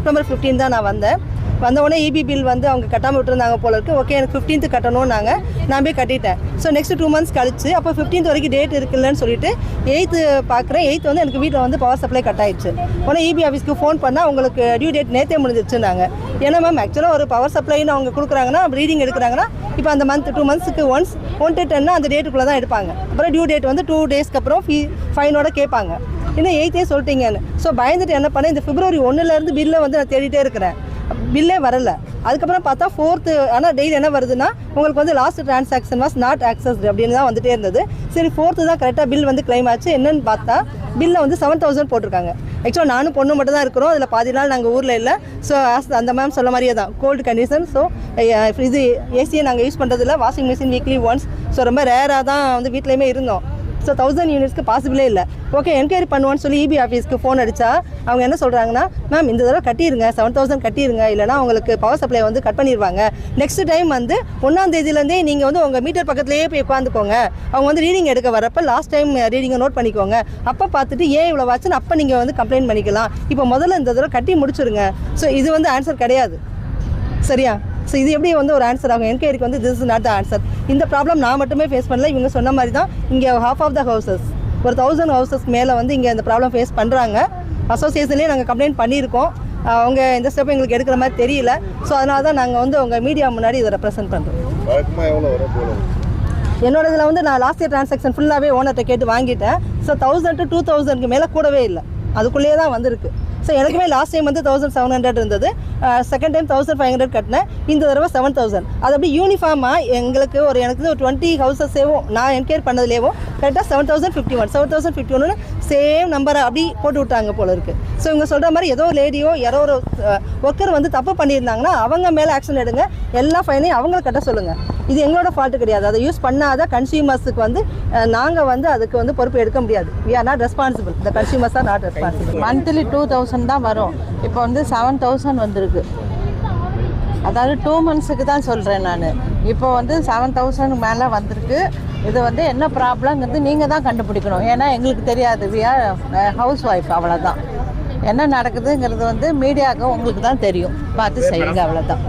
September 15 தான் நான் வந்தேன். வந்தவுடனே இபி பில் வந்து அவங்க கட்டாமல் விட்டுருந்தாங்க போல இருக்குது. ஓகே எனக்கு 15th கட்டணும்னாங்க. நான் போய் கட்டிட்டேன். ஸோ நெக்ஸ்ட் 2 months கழிச்சு அப்போ 15th வரைக்கும் டேட் இருக்குல்லன்னு சொல்லிட்டு 8th பார்க்குறேன். 8th வந்து எனக்கு வீட்டில் வந்து பவர் சப்ளை கட் ஆயிடுச்சு. உடனே இபி ஆஃபீஸ்க்கு ஃபோன் பண்ணால் உங்களுக்கு டியூ டேட் நேற்றே முடிஞ்சிருச்சுன்னாங்க. ஏன்னா மேம் ஆக்சுவலாக ஒரு பவர் சப்ளைன்னு அவங்க கொடுக்குறாங்கன்னா ரீடிங் எடுக்கிறாங்கன்னா இப்போ அந்த மந்த் 2 monthsக்கு ஒன்ஸ் 1 to 10 அந்த டேட்டுக்குள்ளே தான் எடுப்பாங்க. அப்புறம் டியூ டேட் வந்து 2 daysக்கு அப்புறம் ஃபைனோட கேட்பாங்க. இன்னும் 8th சொல்லிட்டீங்கன்னு. ஸோ பயந்துட்டு என்ன பண்ணேன், இந்த February 1 பில்லை வந்து நான் தேடிட்டே இருக்கிறேன். பில்லே வரல. அதுக்கப்புறம் பார்த்தா 4th ஆனால் டெய்லி என்ன வருதுன்னா உங்களுக்கு வந்து last transaction was not accessed அப்படின்னு தான் வந்துட்டே இருந்தது. சரி 4th தான் கரெக்டாக பில் வந்து கிளைம் ஆச்சு. என்னன்னு பார்த்தா பில்லை வந்து 7,000 போட்டிருக்காங்க. ஆக்சுவலாக நானும் பொண்ணு மட்டும் தான் இருக்கிறோம். அதில் பாதி நாள் நாங்கள் ஊரில் இல்லை. ஸோ அந்த மேம் சொல்ல மாதிரியே தான் கோல்டு கண்டிஷன். ஸோ இது ஏசியை நாங்கள் யூஸ் பண்ணுறதில்ல. Washing machine weekly once. So ரொம்ப ரேராக தான் வந்து வீட்லேயுமே இருந்தோம். ஸோ 1000 யூனிட்ஸ்க்கு பாசிபிளே இல்லை. ஓகே என்கொயரி பண்ணுவான்னு சொல்லி இபி ஆஃபீஸ்க்கு ஃபோன் அடித்தா அவங்க என்ன சொல்கிறாங்கன்னா, மேம் இந்த தடவை கட்டிடுங்க 7,000 கட்டிடுங்க, இல்லைனா உங்களுக்கு பவர் சப்ளை வந்து கட் பண்ணிடுவாங்க. நெக்ஸ்ட் டைம் வந்து 1ஆம் தேதியிலேருந்தே நீங்கள் வந்து உங்கள் மீட்டர் பக்கத்துலேயே போய் உட்காந்துக்கோங்க. அவங்க வந்து ரீடிங் எடுக்க வரப்போ லாஸ்ட் டைம் ரீடிங்கை நோட் பண்ணிக்கோங்க. அப்போ பார்த்துட்டு ஏன் இவ்வளோ ஆச்சுன்னு அப்போ நீங்கள் வந்து கம்ப்ளைண்ட் பண்ணிக்கலாம். இப்போ முதல்ல இந்த தடவை கட்டி முடிச்சுருங்க. ஸோ இது வந்து ஆன்சர் கிடையாது. சரியா? ஸோ இது எப்படி வந்து ஒரு ஆன்சர் ஆகும்? என்கொயரிக்கு வந்து this is not the answer. இந்த ப்ராப்ளம் நான் மட்டுமே ஃபேஸ் பண்ணல. இவங்க சொன்ன மாதிரி தான் இங்கே half of the houses ஒரு 1000 houses மேலே வந்து இங்கே இந்த ப்ராப்ளம் ஃபேஸ் பண்ணுறாங்க. அசோசியேஷன்லேயே நாங்கள் கம்ப்ளைண்ட் பண்ணியிருக்கோம். அவங்க எந்த ஸ்டெப் எங்களுக்கு எடுக்கிற மாதிரி தெரியல. ஸோ அதனால தான் நாங்கள் வந்து உங்கள் மீடியா முன்னாடி இதை ரெப்ரசென்ட் பண்ணுறோம். என்னோட இதில் வந்து நான் லாஸ்ட் இயர் டிரான்சாக்ஷன் ஃபுல்லாகவே ஓனர்கிட்ட கேட்டு வாங்கிட்டேன். ஸோ 1000 to 2000க்கு மேலே கூடவே இல்லை. அதுக்குள்ளேயே தான் வந்திருக்கு. ஸோ எனக்குமே லாஸ்ட் டைம் வந்து 1700 இருந்தது. செகண்ட் டைம் 1500 கட்டினேன். இந்த தடவை 7000. அது அப்படி யூனிஃபார்மாக எங்களுக்கு எனக்கு 20 ஹவுசஸேவும் நான் என்கொயர் பண்ணதுலேயும் கரெக்டாக 7051 சேம் நம்பரை அப்படி போட்டு விட்டாங்க போல இருக்குது. ஸோ இவங்க சொல்கிற மாதிரி ஏதோ ஒரு லேடியோ யாரோ ஒரு ஒர்க்கர் வந்து தப்பு பண்ணியிருந்தாங்கன்னா அவங்க மேலே ஆக்ஷன் எடுங்க. எல்லா ஃபைனையும் அவங்கள கட்ட சொல்லுங்கள். இது எங்களோட ஃபால்ட்டு கிடையாது. அதை யூஸ் பண்ணாத கன்சியூமர்ஸுக்கு வந்து நாங்கள் வந்து அதுக்கு வந்து பொறுப்பு எடுக்க முடியாது. We are not responsible. The consumers are not responsible. Monthly 2000 தான் வரும். இப்போ வந்து 7000 வந்திருக்கு. அதாவது 2 monthsக்கு தான் சொல்கிறேன் நான். இப்போ வந்து 7000 மேலே வந்திருக்கு. இது வந்து என்ன ப்ராப்ளம்ங்கிறது நீங்கள் தான் கண்டுபிடிக்கணும். ஏன்னா எங்களுக்கு தெரியாது. வி ஆர் ஹவுஸ் ஒய்ஃப், அவ்வளோதான். என்ன நடக்குதுங்கிறது வந்து மீடியாவுக்கு உங்களுக்கு தான் தெரியும். பார்த்து செய்யுங்க, அவ்வளோதான்.